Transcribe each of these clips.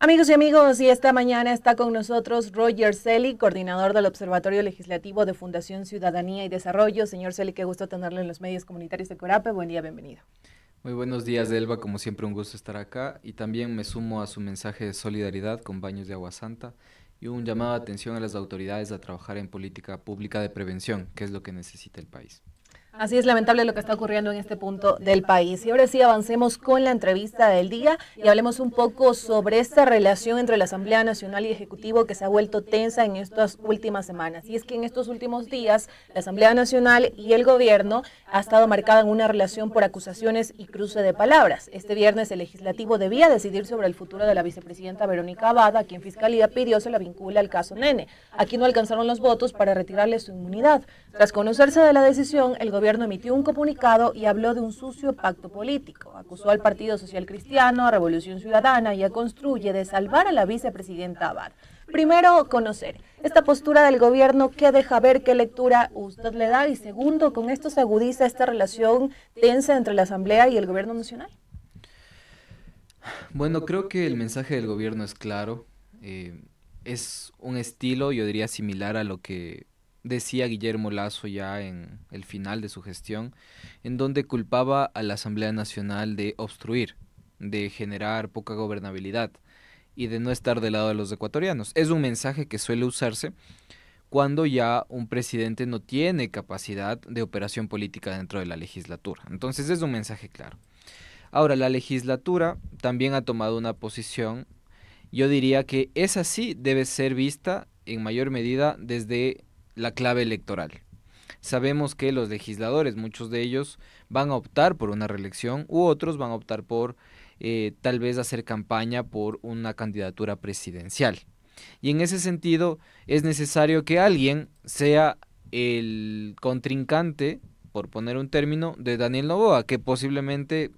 Amigos y amigos, y esta mañana está con nosotros Roger Celi, coordinador del Observatorio Legislativo de Fundación Ciudadanía y Desarrollo. Señor Celi, qué gusto tenerlo en los medios comunitarios de Corape. Buen día, bienvenido. Muy buenos días, Elba. Como siempre, un gusto estar acá. Y también me sumo a su mensaje de solidaridad con Baños de Agua Santa y un llamado de atención a las autoridades a trabajar en política pública de prevención, que es lo que necesita el país. Así es lamentable lo que está ocurriendo en este punto del país. Y ahora sí avancemos con la entrevista del día y hablemos un poco sobre esta relación entre la Asamblea Nacional y Ejecutivo que se ha vuelto tensa en estas últimas semanas. Y es que en estos últimos días la Asamblea Nacional y el gobierno ha estado marcada en una relación por acusaciones y cruce de palabras. Este viernes el legislativo debía decidir sobre el futuro de la vicepresidenta Verónica Abad, a quien Fiscalía pidió se la vincula al caso Nene. Aquí no alcanzaron los votos para retirarle su inmunidad. Tras conocerse de la decisión, el gobierno emitió un comunicado y habló de un sucio pacto político. Acusó al Partido Social Cristiano, a Revolución Ciudadana y a Construye de salvar a la vicepresidenta Abad. Primero, conocer esta postura del gobierno, qué deja ver, qué lectura usted le da, y segundo, con esto se agudiza esta relación tensa entre la Asamblea y el gobierno nacional. Bueno, creo que el mensaje del gobierno es claro. Es un estilo, yo diría, similar a lo que decía Guillermo Lasso ya en el final de su gestión, en donde culpaba a la Asamblea Nacional de obstruir, de generar poca gobernabilidad y de no estar del lado de los ecuatorianos. Es un mensaje que suele usarse cuando ya un presidente no tiene capacidad de operación política dentro de la legislatura. Entonces es un mensaje claro. Ahora, la legislatura también ha tomado una posición. Yo diría que esa sí debe ser vista en mayor medida desde la clave electoral. Sabemos que los legisladores, muchos de ellos, van a optar por una reelección u otros van a optar por tal vez hacer campaña por una candidatura presidencial. Y en ese sentido es necesario que alguien sea el contrincante, por poner un término, de Daniel Noboa, que posiblemente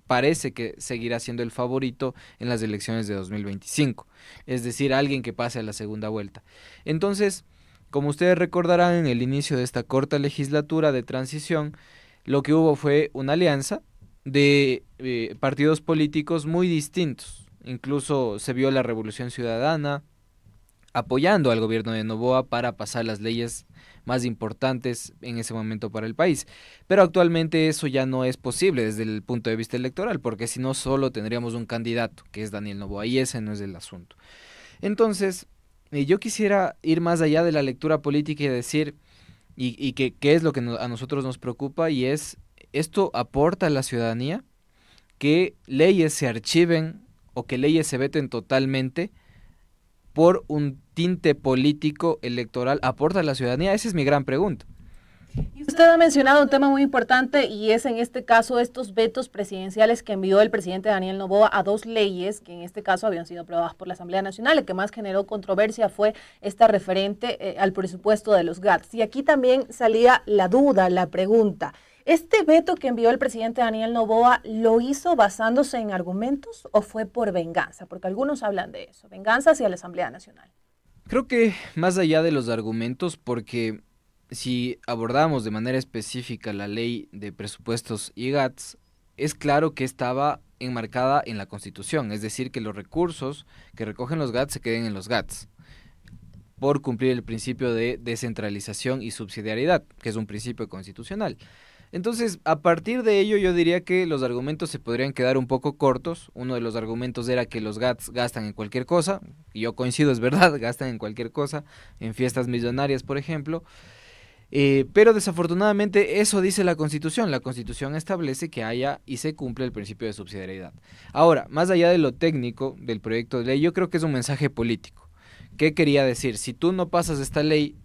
parece que seguirá siendo el favorito en las elecciones de 2025, es decir, alguien que pase a la segunda vuelta. Entonces, como ustedes recordarán, en el inicio de esta corta legislatura de transición, lo que hubo fue una alianza de partidos políticos muy distintos. Incluso se vio la Revolución Ciudadana apoyando al gobierno de Noboa para pasar las leyes más importantes en ese momento para el país. Pero actualmente eso ya no es posible desde el punto de vista electoral, porque si no solo tendríamos un candidato, que es Daniel Noboa, y ese no es el asunto. Entonces, yo quisiera ir más allá de la lectura política y decir, y que qué es lo que a nosotros nos preocupa, y es, ¿esto aporta a la ciudadanía? ¿Que leyes se archiven o que leyes se veten totalmente por un tinte político electoral aporta a la ciudadanía? Esa es mi gran pregunta. Y usted ha mencionado un tema muy importante y es en este caso estos vetos presidenciales que envió el presidente Daniel Noboa a dos leyes que en este caso habían sido aprobadas por la Asamblea Nacional. El que más generó controversia fue esta referente al presupuesto de los GATS. Y aquí también salía la duda, la pregunta. ¿Este veto que envió el presidente Daniel Noboa lo hizo basándose en argumentos o fue por venganza? Porque algunos hablan de eso, venganza hacia la Asamblea Nacional. Creo que más allá de los argumentos, porque si abordamos de manera específica la ley de presupuestos y GATS, es claro que estaba enmarcada en la Constitución, es decir, que los recursos que recogen los GATS se queden en los GATS, por cumplir el principio de descentralización y subsidiariedad, que es un principio constitucional. Entonces, a partir de ello, yo diría que los argumentos se podrían quedar un poco cortos. Uno de los argumentos era que los GATS gastan en cualquier cosa, y yo coincido, es verdad, gastan en cualquier cosa, en fiestas millonarias, por ejemplo. Pero desafortunadamente eso dice la Constitución. La Constitución establece que haya y se cumple el principio de subsidiariedad. Ahora, más allá de lo técnico del proyecto de ley, yo creo que es un mensaje político. ¿Qué quería decir? Si tú no pasas esta ley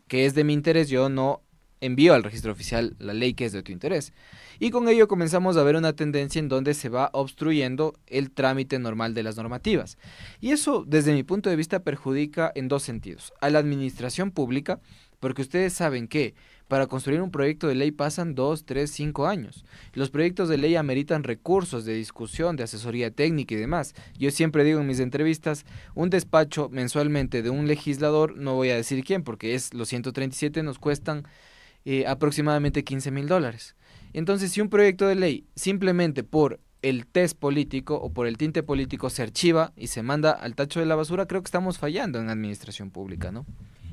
que es de mi interés, yo no envío al registro oficial la ley que es de tu interés. Y con ello comenzamos a ver una tendencia en donde se va obstruyendo el trámite normal de las normativas. Y eso, desde mi punto de vista, perjudica en dos sentidos. A la administración pública, porque ustedes saben que para construir un proyecto de ley pasan 2, 3, 5 años. Los proyectos de ley ameritan recursos de discusión, de asesoría técnica y demás. Yo siempre digo en mis entrevistas, un despacho mensualmente de un legislador, no voy a decir quién, porque es los 137, nos cuestan aproximadamente $15,000. Entonces, si un proyecto de ley simplemente por el test político o por el tinte político se archiva y se manda al tacho de la basura, creo que estamos fallando en administración pública, ¿no?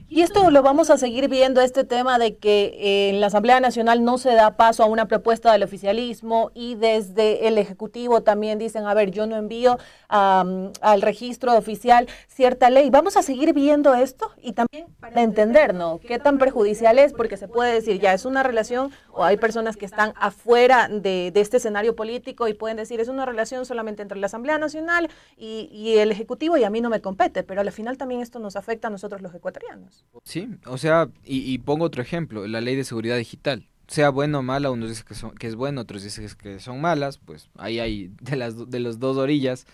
Y esto lo vamos a seguir viendo, este tema de que en la Asamblea Nacional no se da paso a una propuesta del oficialismo y desde el Ejecutivo también dicen, a ver, yo no envío al registro oficial cierta ley. Vamos a seguir viendo esto y también para entender, ¿no?, qué tan perjudicial es, porque se puede decir, ya es una relación, o hay personas que están afuera de este escenario político y pueden decir, es una relación solamente entre la Asamblea Nacional y el Ejecutivo y a mí no me compete, pero al final también esto nos afecta a nosotros los ecuatorianos. Sí, o sea, y pongo otro ejemplo, la ley de seguridad digital. Sea bueno o mala, unos dicen que es bueno, otros dicen que son malas, pues ahí hay de las dos orillas.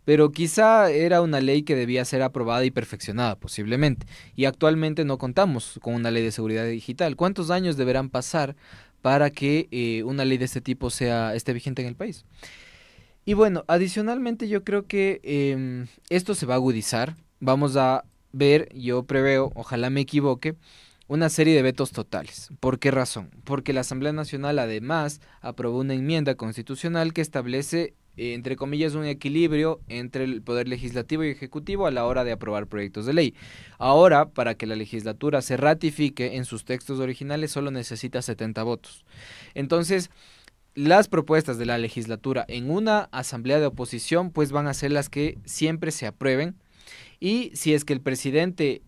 Pero quizá era una ley que debía ser aprobada y perfeccionada, posiblemente. Y actualmente no contamos con una ley de seguridad digital. ¿Cuántos años deberán pasar para que una ley de este tipo esté vigente en el país? Y bueno, adicionalmente yo creo que esto se va a agudizar. Vamos a ver, yo preveo, ojalá me equivoque, una serie de vetos totales. ¿Por qué razón? Porque la Asamblea Nacional además aprobó una enmienda constitucional que establece, entre comillas, un equilibrio entre el poder legislativo y ejecutivo a la hora de aprobar proyectos de ley. Ahora, para que la legislatura se ratifique en sus textos originales, solo necesita 70 votos. Entonces, las propuestas de la legislatura en una asamblea de oposición, pues van a ser las que siempre se aprueben. Y si es que el presidente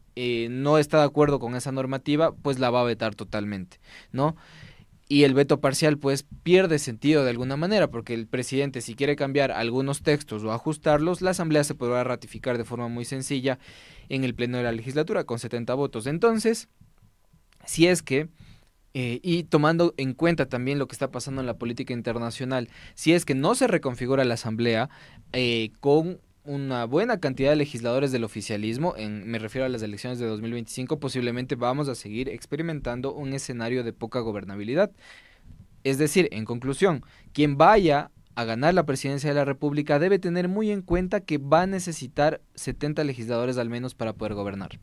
no está de acuerdo con esa normativa, pues la va a vetar totalmente, ¿no? Y el veto parcial pues pierde sentido de alguna manera, porque el presidente, si quiere cambiar algunos textos o ajustarlos, la asamblea se podrá ratificar de forma muy sencilla en el pleno de la legislatura con 70 votos. Entonces, si es que y tomando en cuenta también lo que está pasando en la política internacional, si es que no se reconfigura la asamblea con una buena cantidad de legisladores del oficialismo, me refiero a las elecciones de 2025, posiblemente vamos a seguir experimentando un escenario de poca gobernabilidad. Es decir, en conclusión, quien vaya a ganar la presidencia de la República debe tener muy en cuenta que va a necesitar 70 legisladores al menos para poder gobernar.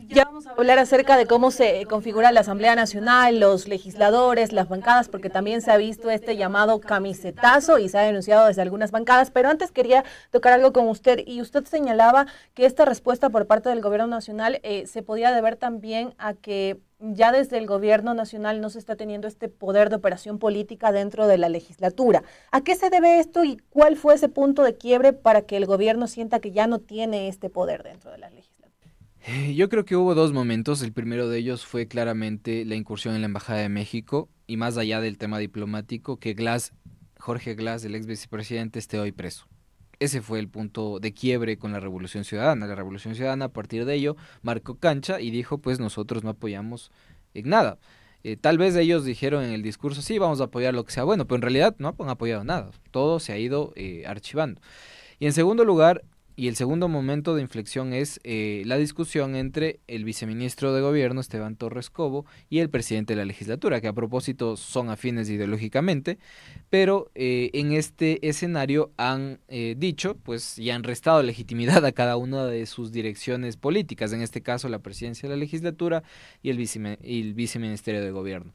Ya vamos a hablar acerca de cómo se configura la Asamblea Nacional, los legisladores, las bancadas, porque también se ha visto este llamado camisetazo y se ha denunciado desde algunas bancadas, pero antes quería tocar algo con usted, y usted señalaba que esta respuesta por parte del gobierno nacional se podía deber también a que ya desde el gobierno nacional no se está teniendo este poder de operación política dentro de la legislatura. ¿A qué se debe esto y cuál fue ese punto de quiebre para que el gobierno sienta que ya no tiene este poder dentro de la legislatura? Yo creo que hubo dos momentos. El primero de ellos fue claramente la incursión en la Embajada de México, y más allá del tema diplomático, que Jorge Glass, el ex vicepresidente, esté hoy preso. Ese fue el punto de quiebre con la Revolución Ciudadana. La Revolución Ciudadana, a partir de ello, marcó cancha y dijo, pues nosotros no apoyamos en nada. Tal vez ellos dijeron en el discurso, sí, vamos a apoyar lo que sea bueno, pero en realidad no han apoyado nada. Todo se ha ido archivando. Y en segundo lugar, y el segundo momento de inflexión es la discusión entre el viceministro de Gobierno, Esteban Torres Cobo, y el presidente de la legislatura, que a propósito son afines ideológicamente, pero en este escenario han dicho, pues, y han restado legitimidad a cada una de sus direcciones políticas, en este caso la presidencia de la legislatura y el viceministerio de Gobierno.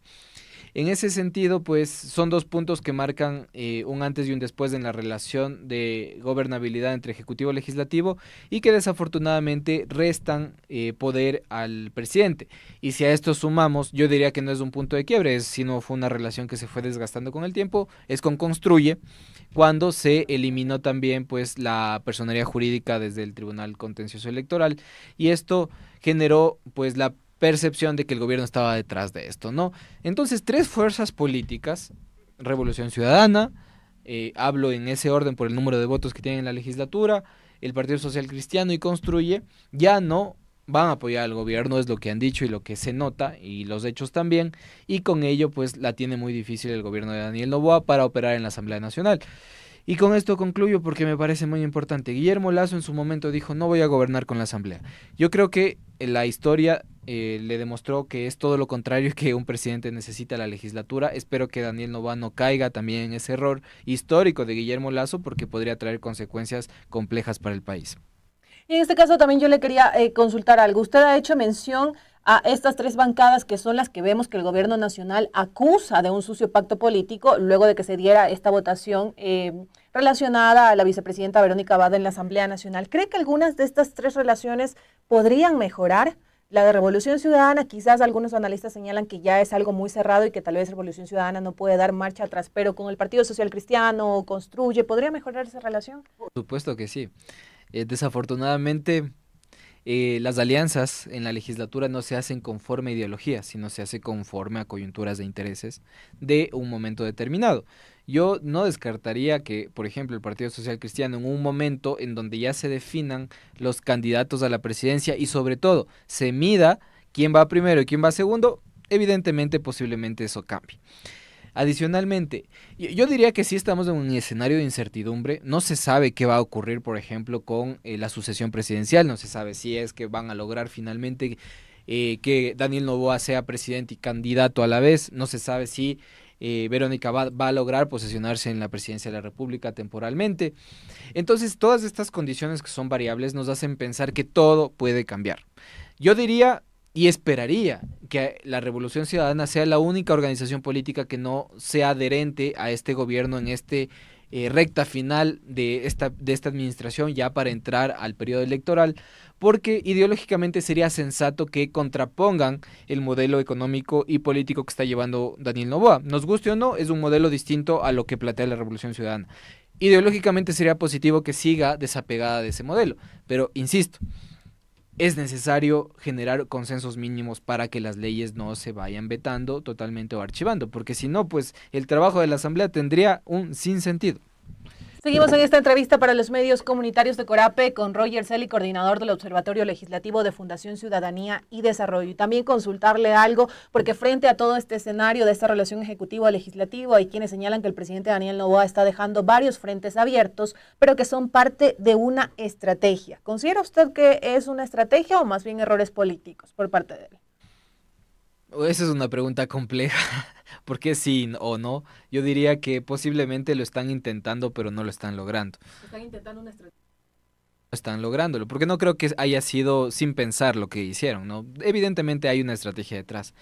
En ese sentido, pues son dos puntos que marcan un antes y un después en la relación de gobernabilidad entre Ejecutivo y Legislativo, y que desafortunadamente restan poder al presidente. Y si a esto sumamos, yo diría que no es un punto de quiebre, sino fue una relación que se fue desgastando con el tiempo, es con Construye, cuando se eliminó también pues la personería jurídica desde el Tribunal Contencioso Electoral, y esto generó pues la percepción de que el gobierno estaba detrás de esto, ¿no? Entonces, tres fuerzas políticas, Revolución Ciudadana, hablo en ese orden por el número de votos que tienen en la legislatura, el Partido Social Cristiano y Construye, ya no van a apoyar al gobierno, es lo que han dicho y lo que se nota, y los hechos también, y con ello pues la tiene muy difícil el gobierno de Daniel Noboa para operar en la Asamblea Nacional. Y con esto concluyo porque me parece muy importante. Guillermo Lasso en su momento dijo, no voy a gobernar con la Asamblea. Yo creo que la historia le demostró que es todo lo contrario, que un presidente necesita la legislatura. Espero que Daniel Noboa no caiga también en ese error histórico de Guillermo Lasso, porque podría traer consecuencias complejas para el país. Y en este caso también yo le quería consultar algo. Usted ha hecho mención a estas tres bancadas que son las que vemos que el gobierno nacional acusa de un sucio pacto político luego de que se diera esta votación relacionada a la vicepresidenta Verónica Abad en la Asamblea Nacional. ¿Cree que algunas de estas tres relaciones podrían mejorar? La de Revolución Ciudadana, quizás algunos analistas señalan que ya es algo muy cerrado y que tal vez Revolución Ciudadana no puede dar marcha atrás, pero con el Partido Social Cristiano, Construye, ¿podría mejorar esa relación? Por supuesto que sí. Desafortunadamente, las alianzas en la legislatura no se hacen conforme a ideologías, sino se hace conforme a coyunturas de intereses de un momento determinado. Yo no descartaría que, por ejemplo, el Partido Social Cristiano en un momento en donde ya se definan los candidatos a la presidencia y sobre todo se mida quién va primero y quién va segundo, evidentemente posiblemente eso cambie. Adicionalmente, yo diría que sí estamos en un escenario de incertidumbre, no se sabe qué va a ocurrir, por ejemplo, con la sucesión presidencial, no se sabe si es que van a lograr finalmente que Daniel Noboa sea presidente y candidato a la vez, no se sabe si Verónica va a lograr posesionarse en la presidencia de la República temporalmente. Entonces, todas estas condiciones que son variables nos hacen pensar que todo puede cambiar. Yo diría y esperaría que la Revolución Ciudadana sea la única organización política que no sea adherente a este gobierno en este recta final de esta administración ya para entrar al periodo electoral, porque ideológicamente sería sensato que contrapongan el modelo económico y político que está llevando Daniel Noboa. Nos guste o no, es un modelo distinto a lo que plantea la Revolución Ciudadana. Ideológicamente sería positivo que siga desapegada de ese modelo, pero insisto, es necesario generar consensos mínimos para que las leyes no se vayan vetando totalmente o archivando, porque si no, pues el trabajo de la Asamblea tendría un sinsentido. Seguimos en esta entrevista para los medios comunitarios de Corape con Roger Celi, coordinador del Observatorio Legislativo de Fundación Ciudadanía y Desarrollo. Y también consultarle algo, porque frente a todo este escenario de esta relación ejecutivo-legislativo, hay quienes señalan que el presidente Daniel Noboa está dejando varios frentes abiertos, pero que son parte de una estrategia. ¿Considera usted que es una estrategia o más bien errores políticos por parte de él? Esa es una pregunta compleja, porque sí o no, yo diría que posiblemente lo están intentando, pero no lo están logrando. Están intentando una estrategia. No están lográndolo, porque no creo que haya sido sin pensar lo que hicieron, ¿no? Evidentemente hay una estrategia detrás.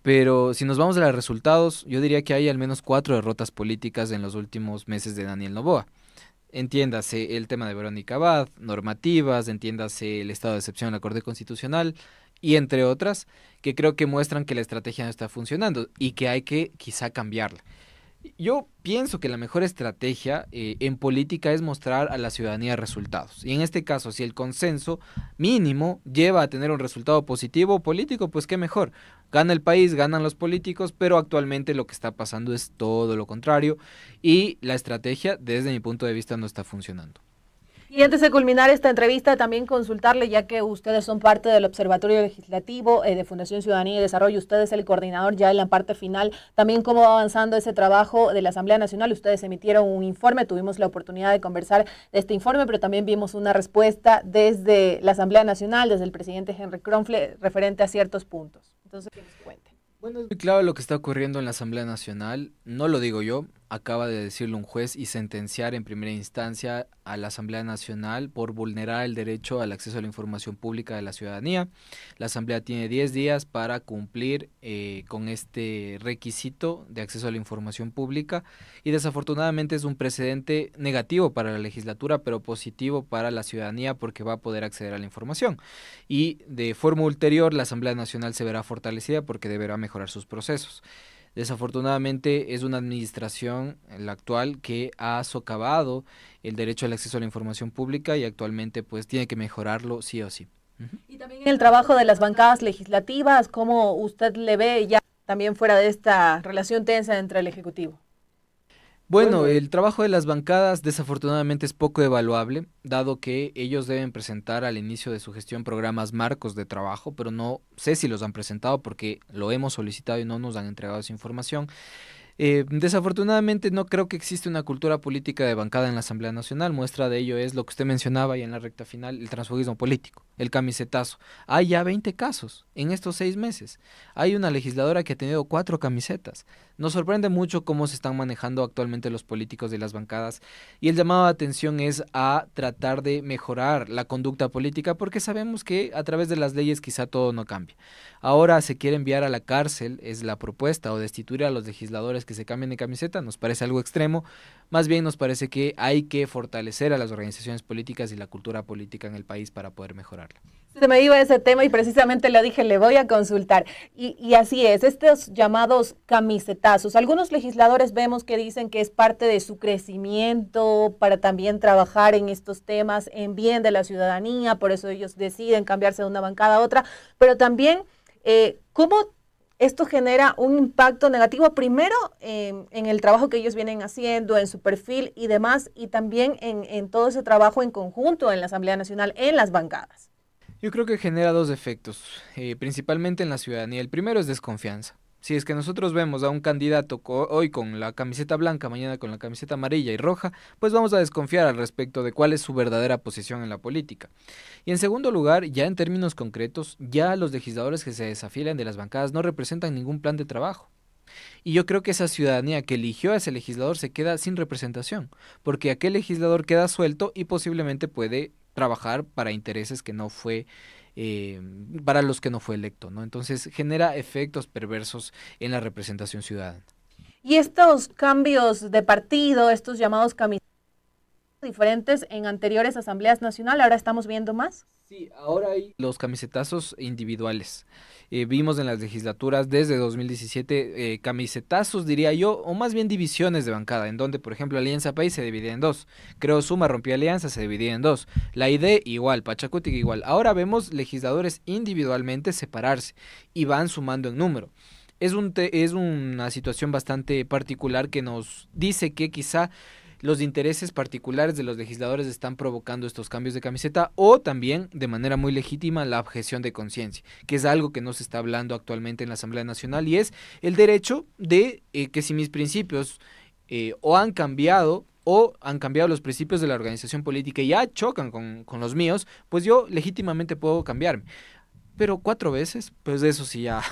Pero si nos vamos a los resultados, yo diría que hay al menos 4 derrotas políticas en los últimos meses de Daniel Noboa. Entiéndase el tema de Verónica Abad, normativas, entiéndase el estado de excepción en la Corte Constitucional y entre otras, que creo que muestran que la estrategia no está funcionando y que hay que quizá cambiarla. Yo pienso que la mejor estrategia en política es mostrar a la ciudadanía resultados. Y en este caso, si el consenso mínimo lleva a tener un resultado positivo político, pues qué mejor. Gana el país, ganan los políticos, pero actualmente lo que está pasando es todo lo contrario y la estrategia, desde mi punto de vista, no está funcionando. Y antes de culminar esta entrevista, también consultarle, ya que ustedes son parte del Observatorio Legislativo de Fundación Ciudadanía y Desarrollo, usted es el coordinador ya en la parte final, también cómo va avanzando ese trabajo de la Asamblea Nacional. Ustedes emitieron un informe, tuvimos la oportunidad de conversar de este informe, pero también vimos una respuesta desde la Asamblea Nacional, desde el presidente Henry Kronfle, referente a ciertos puntos. Entonces, que nos cuente. Bueno, es muy claro lo que está ocurriendo en la Asamblea Nacional, no lo digo yo, acaba de decirlo un juez y sentenciar en primera instancia a la Asamblea Nacional por vulnerar el derecho al acceso a la información pública de la ciudadanía. La Asamblea tiene 10 días para cumplir con este requisito de acceso a la información pública y desafortunadamente es un precedente negativo para la legislatura, pero positivo para la ciudadanía porque va a poder acceder a la información. Y de forma ulterior la Asamblea Nacional se verá fortalecida porque deberá mejorar sus procesos. Desafortunadamente es una administración, la actual, que ha socavado el derecho al acceso a la información pública y actualmente pues tiene que mejorarlo sí o sí. Y también en el trabajo de las bancadas legislativas, ¿cómo usted le ve ya también fuera de esta relación tensa entre el Ejecutivo? Bueno, el trabajo de las bancadas desafortunadamente es poco evaluable, dado que ellos deben presentar al inicio de su gestión programas marcos de trabajo, pero no sé si los han presentado porque lo hemos solicitado y no nos han entregado esa información. Desafortunadamente no creo que existe una cultura política de bancada en la Asamblea Nacional. Muestra de ello es lo que usted mencionaba y en la recta final, el transfugismo político, el camisetazo. Hay ya 20 casos en estos 6 meses. Hay una legisladora que ha tenido 4 camisetas. Nos sorprende mucho cómo se están manejando actualmente los políticos de las bancadas, y el llamado de atención es a tratar de mejorar la conducta política, porque sabemos que a través de las leyes quizá todo no cambia. Ahora se quiere enviar a la cárcel, es la propuesta, o destituir a los legisladores que se cambien de camiseta. Nos parece algo extremo. Más bien nos parece que hay que fortalecer a las organizaciones políticas y la cultura política en el país para poder mejorarla. Se me iba ese tema y precisamente lo dije, le voy a consultar. Y así es, estos llamados camisetazos, algunos legisladores vemos que dicen que es parte de su crecimiento para también trabajar en estos temas en bien de la ciudadanía, por eso ellos deciden cambiarse de una bancada a otra, pero también cómo esto genera un impacto negativo, primero en el trabajo que ellos vienen haciendo, en su perfil y demás, y también en todo ese trabajo en conjunto en la Asamblea Nacional, en las bancadas. Yo creo que genera 2 efectos, principalmente en la ciudadanía. El primero es desconfianza. Si es que nosotros vemos a un candidato hoy con la camiseta blanca, mañana con la camiseta amarilla y roja, pues vamos a desconfiar al respecto de cuál es su verdadera posición en la política. Y en segundo lugar, ya en términos concretos, ya los legisladores que se desafilian de las bancadas no representan ningún plan de trabajo. Y yo creo que esa ciudadanía que eligió a ese legislador se queda sin representación, porque aquel legislador queda suelto y posiblemente puede trabajar para intereses que no fue, para los que no fue electo, ¿no? Entonces genera efectos perversos en la representación ciudadana. Y estos cambios de partido, estos llamados camisetas diferentes en anteriores asambleas nacionales, ahora estamos viendo más. Sí, ahora hay los camisetazos individuales. Vimos en las legislaturas desde 2017 camisetazos, diría yo, o más bien divisiones de bancada, en donde, por ejemplo, Alianza País se dividía en 2. Creo Suma rompió alianza, se dividía en 2. La ID igual, Pachacutic igual. Ahora vemos legisladores individualmente separarse y van sumando en número. Es una situación bastante particular que nos dice que quizá los intereses particulares de los legisladores están provocando estos cambios de camiseta, o también, de manera muy legítima, la objeción de conciencia, que es algo que no se está hablando actualmente en la Asamblea Nacional, y es el derecho de que si mis principios o han cambiado los principios de la organización política y ya chocan con los míos, pues yo legítimamente puedo cambiarme. Pero 4 veces, pues eso sí ya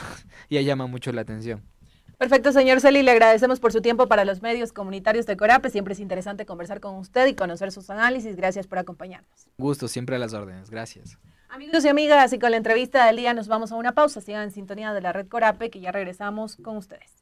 llama mucho la atención. Perfecto, señor Celi, le agradecemos por su tiempo para los medios comunitarios de Corape. Siempre es interesante conversar con usted y conocer sus análisis. Gracias por acompañarnos. Gusto, siempre a las órdenes. Gracias. Amigos y amigas, y con la entrevista del día nos vamos a una pausa. Sigan en sintonía de la red Corape, que ya regresamos con ustedes.